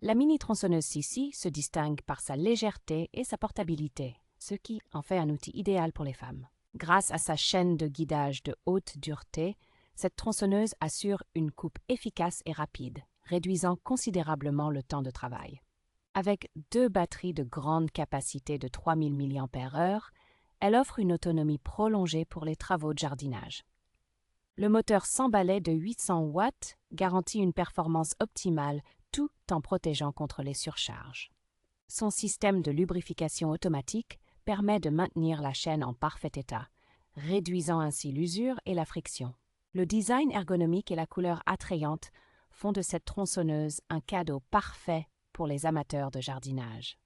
La mini-tronçonneuse Sissi se distingue par sa légèreté et sa portabilité, ce qui en fait un outil idéal pour les femmes. Grâce à sa chaîne de guidage de haute dureté, cette tronçonneuse assure une coupe efficace et rapide, réduisant considérablement le temps de travail. Avec deux batteries de grande capacité de 3000 mAh, elle offre une autonomie prolongée pour les travaux de jardinage. Le moteur sans balai de 800 watts garantit une performance optimale tout en protégeant contre les surcharges. Son système de lubrification automatique permet de maintenir la chaîne en parfait état, réduisant ainsi l'usure et la friction. Le design ergonomique et la couleur attrayante font de cette tronçonneuse un cadeau parfait pour les amateurs de jardinage.